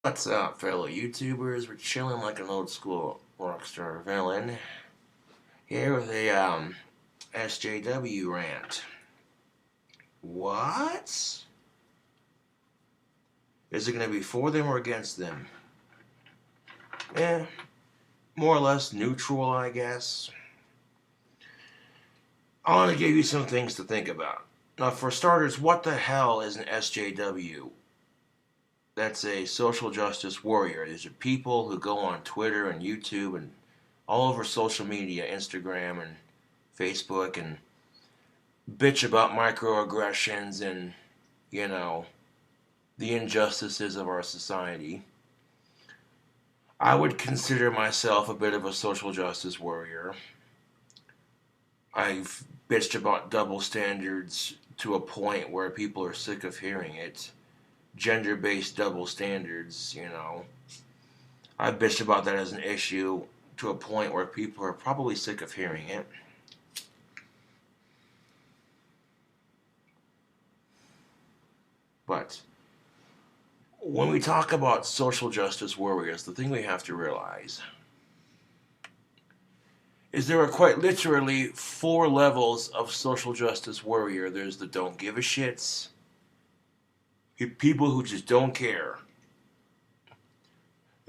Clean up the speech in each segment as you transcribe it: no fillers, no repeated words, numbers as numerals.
What's up, fellow YouTubers? We're chilling like an old school rockstar villain. Here with a SJW rant. What? Is it going to be for them or against them? Eh, more or less neutral, I guess. I want to give you some things to think about. Now, for starters, what the hell is an SJW? That's a social justice warrior. These are people who go on Twitter and YouTube and all over social media, Instagram and Facebook, and bitch about microaggressions and, you know, the injustices of our society. I would consider myself a bit of a social justice warrior. I've bitched about double standards to a point where people are sick of hearing it. Gender-based double standards. I've bitched about that as an issue to a point where people are probably sick of hearing it. But when we talk about social justice warriors, the thing we have to realize is there are quite literally 4 levels of social justice warrior. There's the don't give a shits, people who just don't care.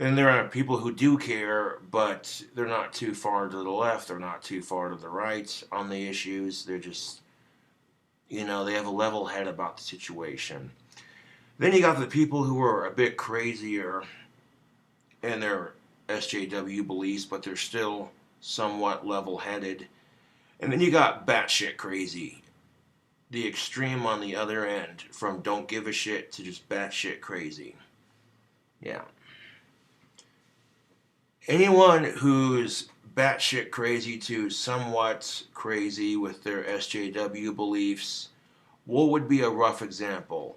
And there are people who do care, but they're not too far to the left, they're not too far to the right on the issues. They're just, they have a level head about the situation. Then you got the people who are a bit crazier in their SJW beliefs, but they're still somewhat level-headed. And then you got batshit crazy. The extreme on the other end, from don't give a shit to just batshit crazy. Yeah. Anyone who's batshit crazy to somewhat crazy with their SJW beliefs, what would be a rough example?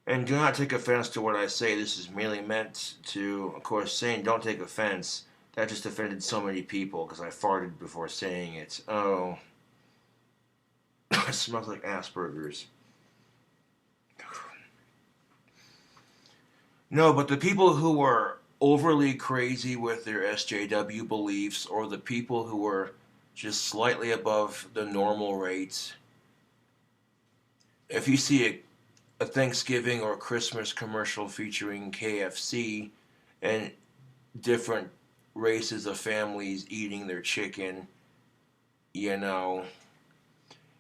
And do not take offense to what I say. This is merely meant to, of course, saying don't take offense. That just offended so many people because I farted before saying it. Oh. It smells like Asperger's. No, but the people who were overly crazy with their SJW beliefs, or the people who were just slightly above the normal rates, if you see a Thanksgiving or Christmas commercial featuring KFC and different races of families eating their chicken,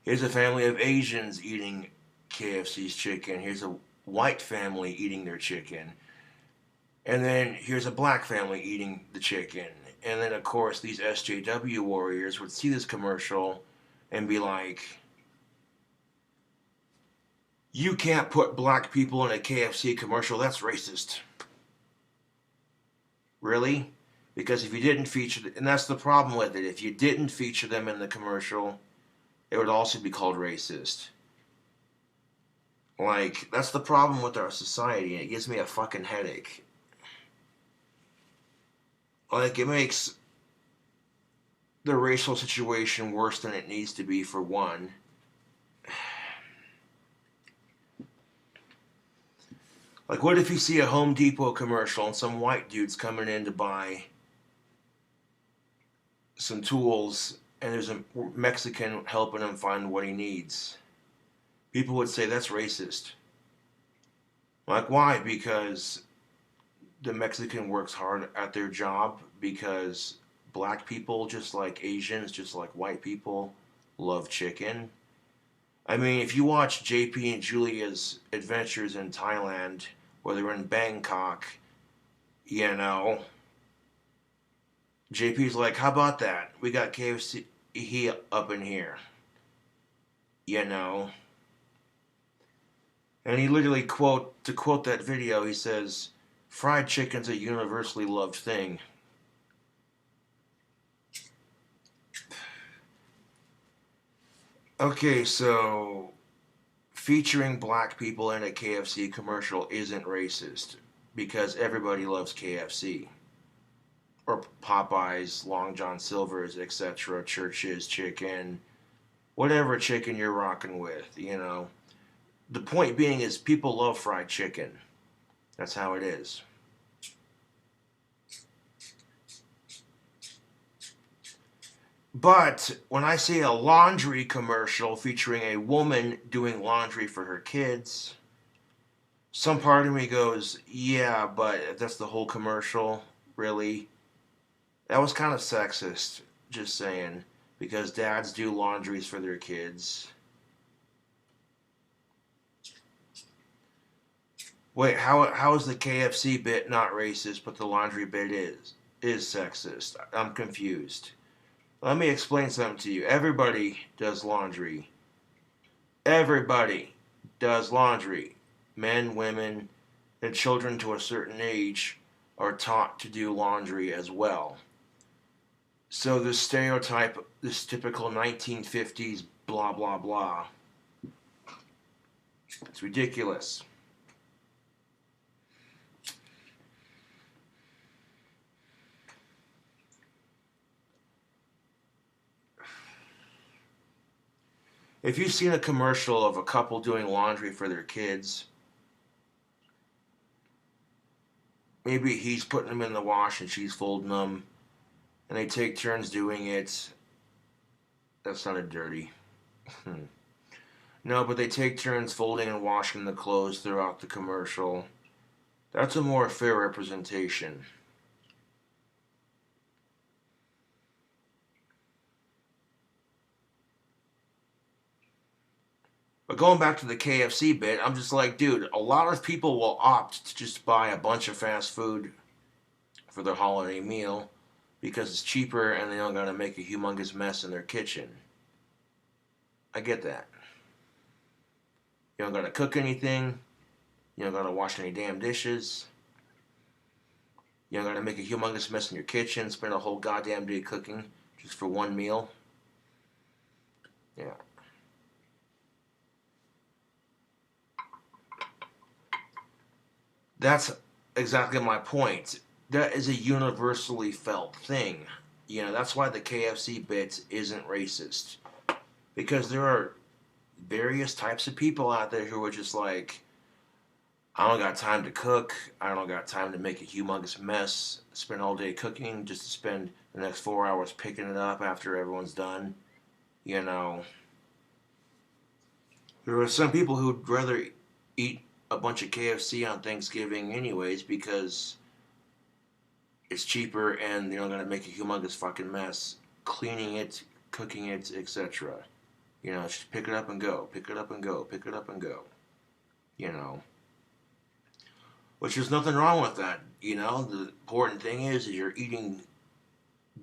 here's a family of Asians eating KFC's chicken, here's a white family eating their chicken, and then here's a black family eating the chicken. And then, of course, these SJW warriors would see this commercial and be like, you can't put black people in a KFC commercial, that's racist. Really? Because if you didn't feature, and that's the problem with it, if you didn't feature them in the commercial, it would also be called racist. Like, that's the problem with our society, and it gives me a fucking headache. Like, it makes the racial situation worse than it needs to be, for one. Like, what if you see a Home Depot commercial and some white dude's coming in to buy some tools and there's a Mexican helping him find what he needs? People would say that's racist. Like, why? Because the Mexican works hard at their job, because black people, just like Asians, just like white people, love chicken. I mean, if you watch JP and Julia's adventures in Thailand, where they're in Bangkok, JP's like, how about that? We got KFC up in here. And he literally to quote that video, he says, fried chicken's a universally loved thing. Okay, so featuring black people in a KFC commercial isn't racist because everybody loves KFC. Or Popeyes, Long John Silver's, etc., Church's chicken, whatever chicken you're rocking with. The point being is people love fried chicken. That's how it is. But when I see a laundry commercial featuring a woman doing laundry for her kids, some part of me goes, yeah, but that's the whole commercial, really? That was kind of sexist, just saying, because dads do laundries for their kids. Wait, how is the KFC bit not racist, but the laundry bit is sexist? I'm confused. Let me explain something to you. Everybody does laundry. Everybody does laundry. Men, women, and children to a certain age are taught to do laundry as well. So this stereotype, this typical 1950s blah blah blah, it's ridiculous. If you've seen a commercial of a couple doing laundry for their kids, maybe he's putting them in the wash and she's folding them, and they take turns doing it. That sounded dirty. No, but they take turns folding and washing the clothes throughout the commercial. That's a more fair representation. But going back to the KFC bit, I'm just like, dude, a lot of people will opt to just buy a bunch of fast food for their holiday meal because it's cheaper and they don't gotta make a humongous mess in their kitchen. I get that. You don't gotta cook anything. You don't gotta wash any damn dishes. You don't gotta make a humongous mess in your kitchen, spend a whole goddamn day cooking just for one meal. Yeah. That's exactly my point. That is a universally felt thing. That's why the KFC bit isn't racist. Because there are various types of people out there who are just like, I don't got time to cook. I don't got time to make a humongous mess. Spend all day cooking just to spend the next 4 hours picking it up after everyone's done. You know, there are some people who'd rather eat a bunch of KFC on Thanksgiving anyways because it's cheaper and they're not gonna make a humongous fucking mess cleaning it, cooking it, etc. Just pick it up and go, pick it up and go, pick it up and go. You know, which there's nothing wrong with that. The important thing is you're eating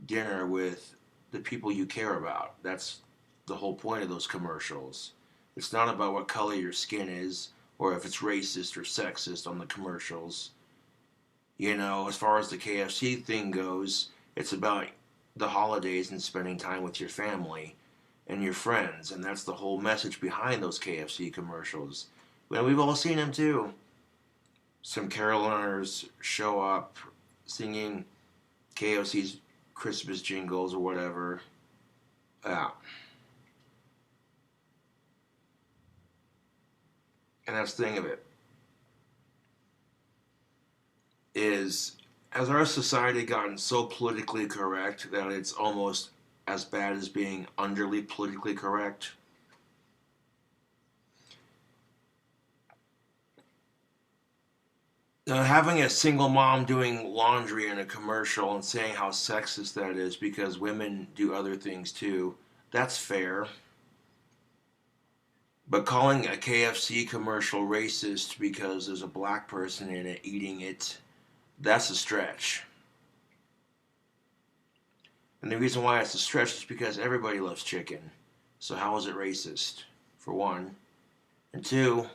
dinner with the people you care about. That's the whole point of those commercials. It's not about what color your skin is or if it's racist or sexist on the commercials. As far as the KFC thing goes, it's about the holidays and spending time with your family and your friends, and that's the whole message behind those KFC commercials. Well, we've all seen them too. Some carolers show up singing KFC's Christmas jingles or whatever. Yeah. And that's the thing of it. Is has our society gotten so politically correct that it's almost as bad as being underly politically correct? Having a single mom doing laundry in a commercial and saying how sexist that is because women do other things too, that's fair. But calling a KFC commercial racist because there's a black person in it eating it, that's a stretch. And the reason why it's a stretch is because everybody loves chicken. So how is it racist? For one. And two,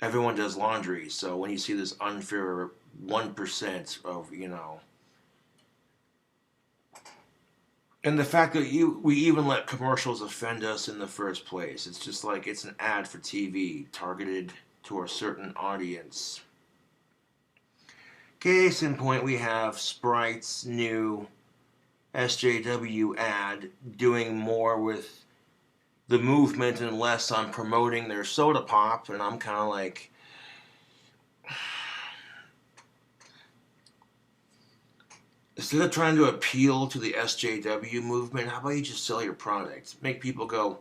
everyone does laundry. So when you see this unfair 1% of, and the fact that we even let commercials offend us in the first place. It's just like it's an ad for TV targeted to a certain audience. Case in point, we have Sprite's new SJW ad doing more with the movement and less on promoting their soda pop, and I'm kind of like, Instead of trying to appeal to the SJW movement, how about you just sell your product? Make people go,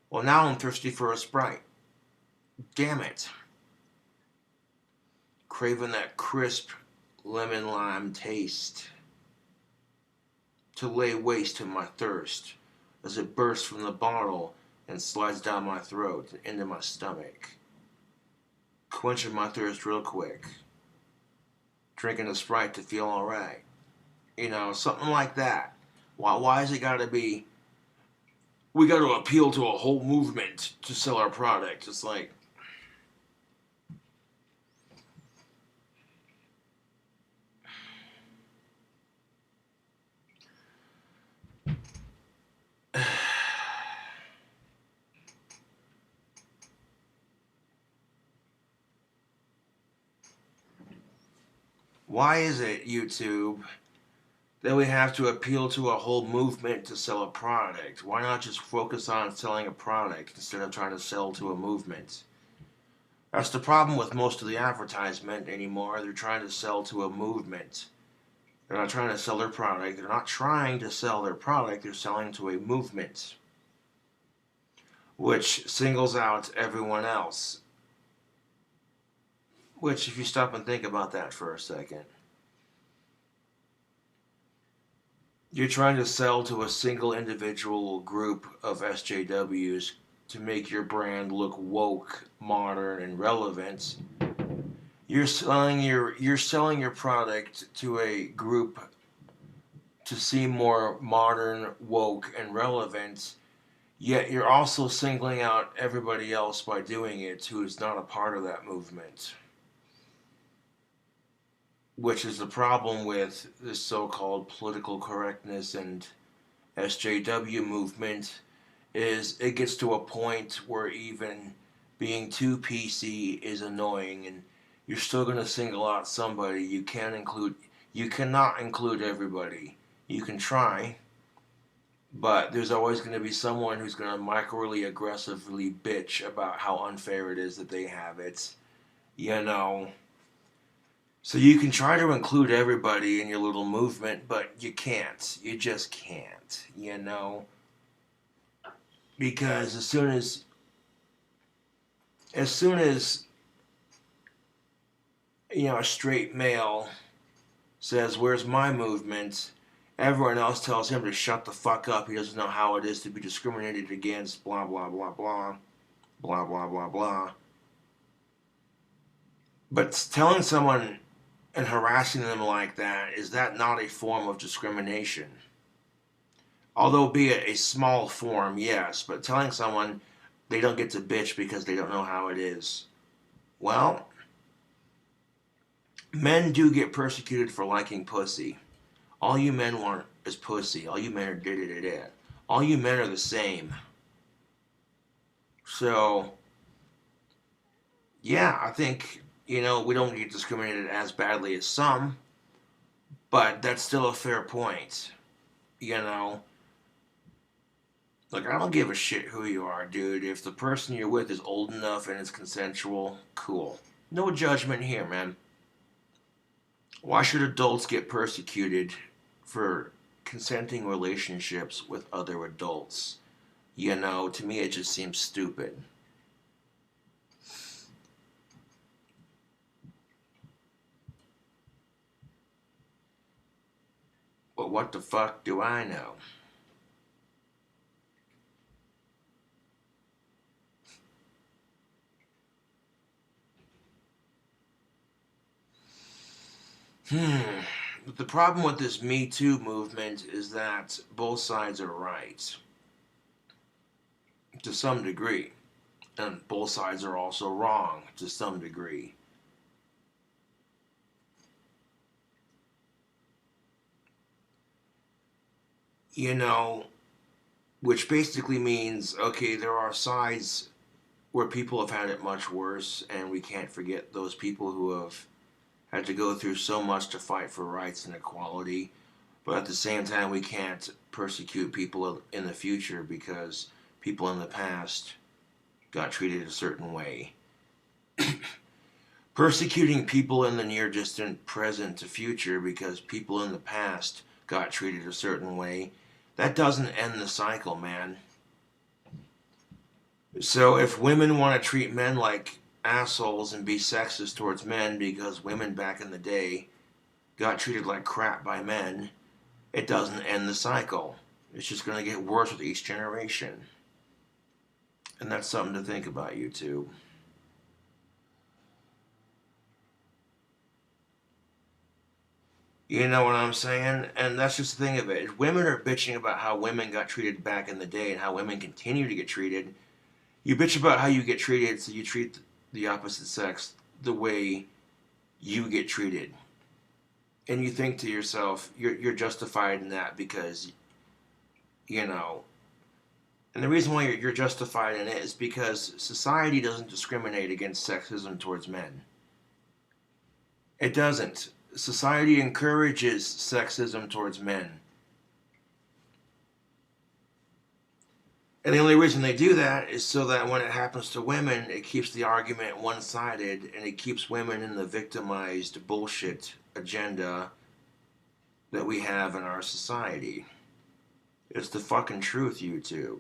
well, now I'm thirsty for a Sprite. Damn it. Craving that crisp lemon lime taste to lay waste to my thirst as it bursts from the bottle and slides down my throat and into my stomach. Quenching my thirst real quick. Drinking a Sprite to feel alright. You know, something like that. Why is it gotta be, we gotta appeal to a whole movement to sell our product? It's like, why is it, YouTube, that we have to appeal to a whole movement to sell a product? Why not just focus on selling a product instead of trying to sell to a movement? That's the problem with most of the advertisement anymore. They're trying to sell to a movement. They're not trying to sell their product. They're not trying to sell their product. They're selling to a movement, which singles out everyone else. Which, if you stop and think about that for a second, you're trying to sell to a single individual group of SJWs to make your brand look woke, modern, and relevant. You're selling your product to a group to seem more modern, woke, and relevant, yet you're also singling out everybody else by doing it who is not a part of that movement. Which is the problem with this so-called political correctness and SJW movement, is it gets to a point where even being too PC is annoying, and you're still going to single out somebody. You cannot include everybody. You can try, but there's always going to be someone who's going to microly aggressively bitch about how unfair it is that they have it. You know. So you can try to include everybody in your little movement, but you can't. You just can't, you know? Because as soon as a straight male says, "Where's my movement?" everyone else tells him to shut the fuck up. He doesn't know how it is to be discriminated against, blah, blah, blah, blah, blah, blah, blah, blah. But telling someone and harassing them like that, is that not a form of discrimination? Although be it a small form, yes, but telling someone they don't get to bitch because they don't know how it is. Well, men do get persecuted for liking pussy. All you men want is pussy. All you men are da-da-da-da. All you men are the same. So, yeah, I think, we don't get discriminated as badly as some, but that's still a fair point. Look, I don't give a shit who you are, dude. If the person you're with is old enough and it's consensual, cool. No judgment here, man. Why should adults get persecuted for consenting relationships with other adults? To me it just seems stupid. But what the fuck do I know? But the problem with this Me Too movement is that both sides are right. To some degree. And both sides are also wrong to some degree. Which basically means, okay, there are sides where people have had it much worse, and we can't forget those people who have had to go through so much to fight for rights and equality. But at the same time, we can't persecute people in the future because people in the past got treated a certain way. Persecuting people in the near distant present to future because people in the past got treated a certain way, that doesn't end the cycle, man. So if women want to treat men like assholes and be sexist towards men because women back in the day got treated like crap by men, it doesn't end the cycle. It's just going to get worse with each generation. And that's something to think about, YouTube. You know what I'm saying? And that's just the thing of it. If women are bitching about how women got treated back in the day and how women continue to get treated, you bitch about how you get treated, so you treat the opposite sex the way you get treated. And you think to yourself, you're justified in that because, you know, and the reason why you're justified in it is because society doesn't discriminate against sexism towards men. It doesn't. Society encourages sexism towards men. And the only reason they do that is so that when it happens to women, it keeps the argument one-sided and it keeps women in the victimized bullshit agenda that we have in our society. It's the fucking truth, YouTube.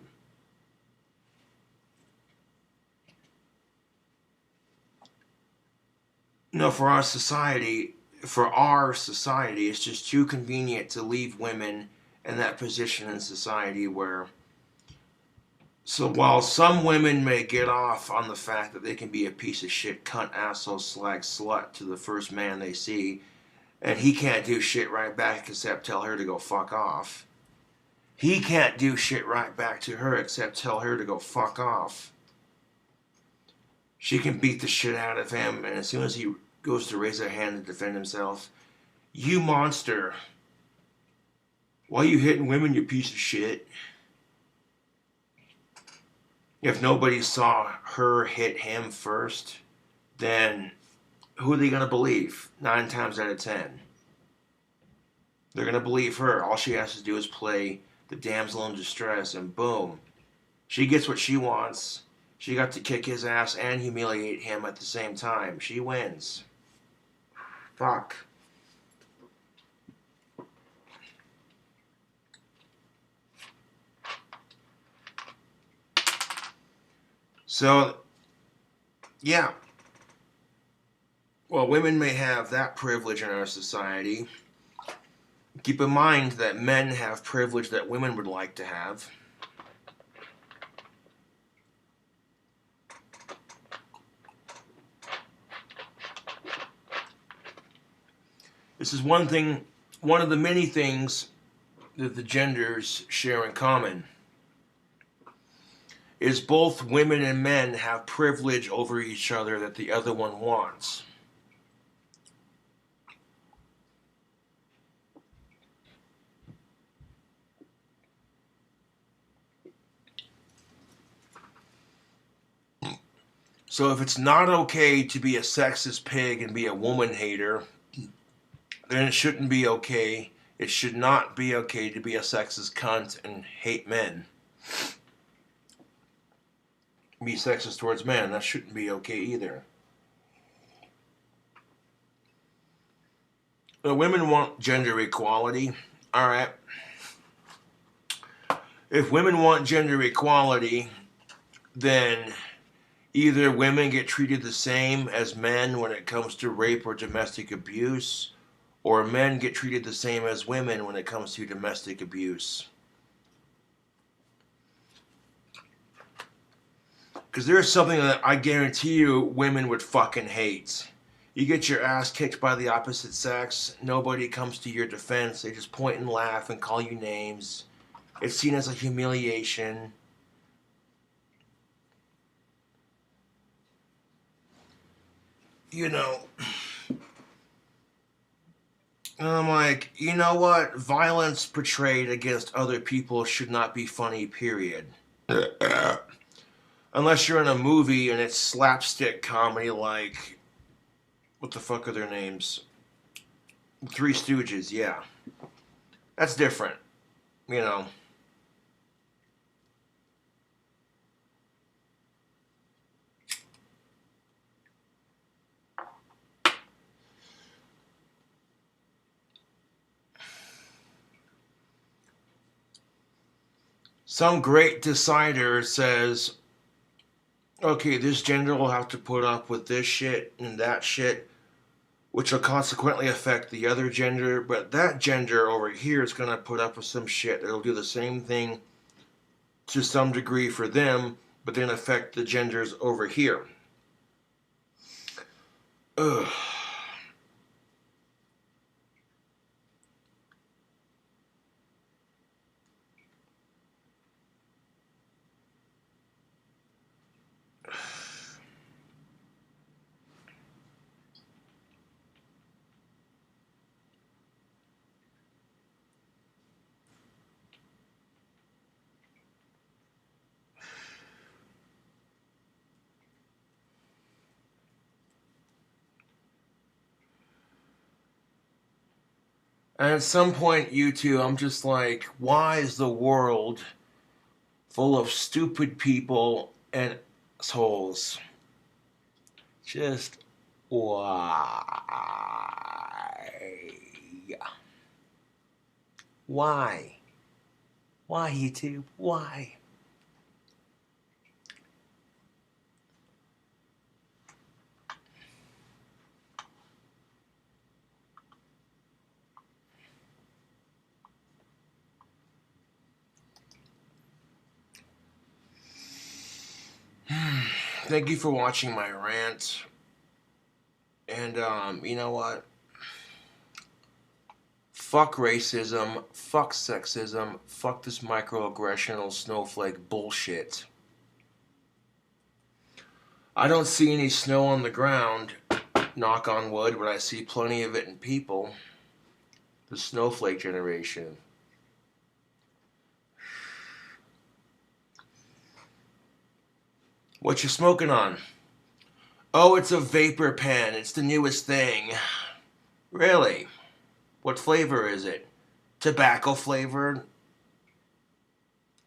No, for our society, it's just too convenient to leave women in that position in society where, so while some women may get off on the fact that they can be a piece of shit, cunt, asshole, slag, slut to the first man they see, and he can't do shit right back except tell her to go fuck off. He can't do shit right back to her except tell her to go fuck off. She can beat the shit out of him, and as soon as he goes to raise a hand to defend himself, you monster. Why are you hitting women, you piece of shit? If nobody saw her hit him first, then who are they going to believe? 9 times out of 10. They're going to believe her. All she has to do is play the damsel in distress, and boom. She gets what she wants. She got to kick his ass and humiliate him at the same time. She wins. Fuck. So, yeah. Well, women may have that privilege in our society. Keep in mind that men have privilege that women would like to have. This is one of the many things that the genders share in common. Is both women and men have privilege over each other that the other one wants. So if it's not okay to be a sexist pig and be a woman hater, then it shouldn't be okay. It should not be okay to be a sexist cunt and hate men. Be sexist towards men. That shouldn't be okay either. The women want gender equality. Alright. If women want gender equality, then either women get treated the same as men when it comes to rape or domestic abuse, or men get treated the same as women when it comes to domestic abuse. Because there's something that I guarantee you women would fucking hate. You get your ass kicked by the opposite sex, nobody comes to your defense, they just point and laugh and call you names. It's seen as a humiliation. You know, and I'm like, you know what? Violence portrayed against other people should not be funny, period. Unless you're in a movie and it's slapstick comedy like, what the fuck are their names? Three Stooges, yeah. That's different, you know. Some great decider says, okay, this gender will have to put up with this shit and that shit, which will consequently affect the other gender, but that gender over here is going to put up with some shit that'll do the same thing to some degree for them, but then affect the genders over here. Ugh. And at some point, you two, I'm just like, why is the world full of stupid people and assholes? Just why? Why? Why, YouTube? Why? Thank you for watching my rant. And, you know what? Fuck racism, fuck sexism, fuck this microaggressional snowflake bullshit. I don't see any snow on the ground, knock on wood, but I see plenty of it in people. The snowflake generation. What you smoking on? Oh, it's a vapor pen. It's the newest thing. Really? What flavor is it? Tobacco flavored?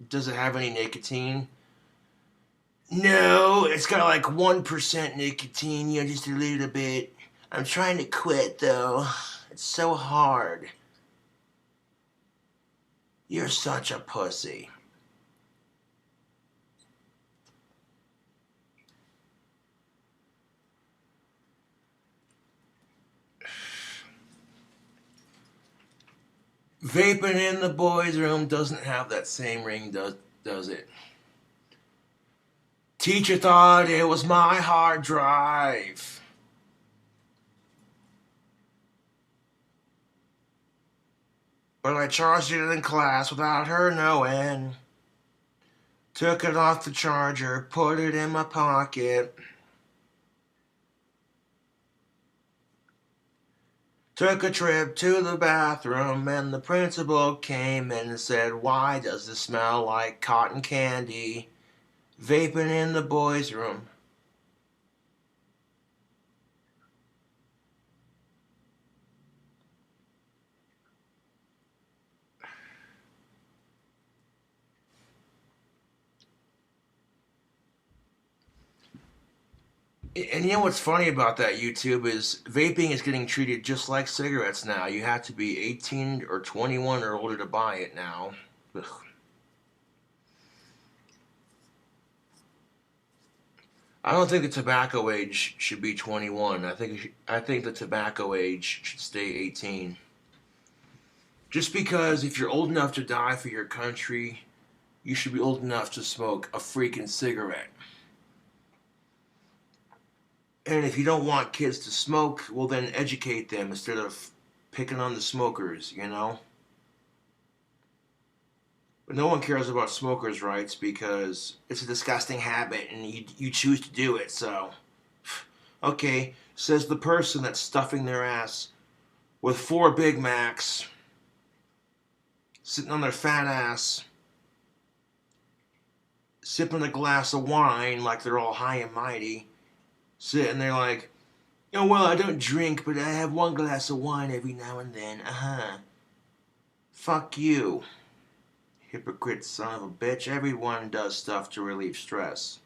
Does it have any nicotine? No, it's got like 1% nicotine, just a little bit. I'm trying to quit though. It's so hard. You're such a pussy. Vaping in the boys' room doesn't have that same ring, does it? Teacher thought it was my hard drive. But I charged it in class without her knowing. Took it off the charger, put it in my pocket. Took a trip to the bathroom and the principal came in and said, "Why does it smell like cotton candy? Vaping in the boys' room." And you know what's funny about that, YouTube, is vaping is getting treated just like cigarettes now. You have to be 18 or 21 or older to buy it now. Ugh. I don't think the tobacco age should be 21. I think the tobacco age should stay 18. Just because if you're old enough to die for your country, you should be old enough to smoke a freaking cigarette. And if you don't want kids to smoke, well then educate them instead of picking on the smokers, But no one cares about smokers' rights because it's a disgusting habit and you choose to do it, so. Okay, says the person that's stuffing their ass with 4 Big Macs, sitting on their fat ass, sipping a glass of wine like they're all high and mighty, sitting there like, "Oh, well, I don't drink, but I have 1 glass of wine every now and then, Fuck you. Hypocrite son of a bitch. Everyone does stuff to relieve stress.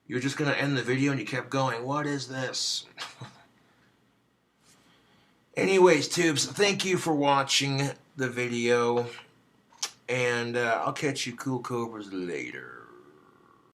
You were just gonna end the video and you kept going, what is this? Anyways, tubes, thank you for watching the video, and I'll catch you cool cobras later.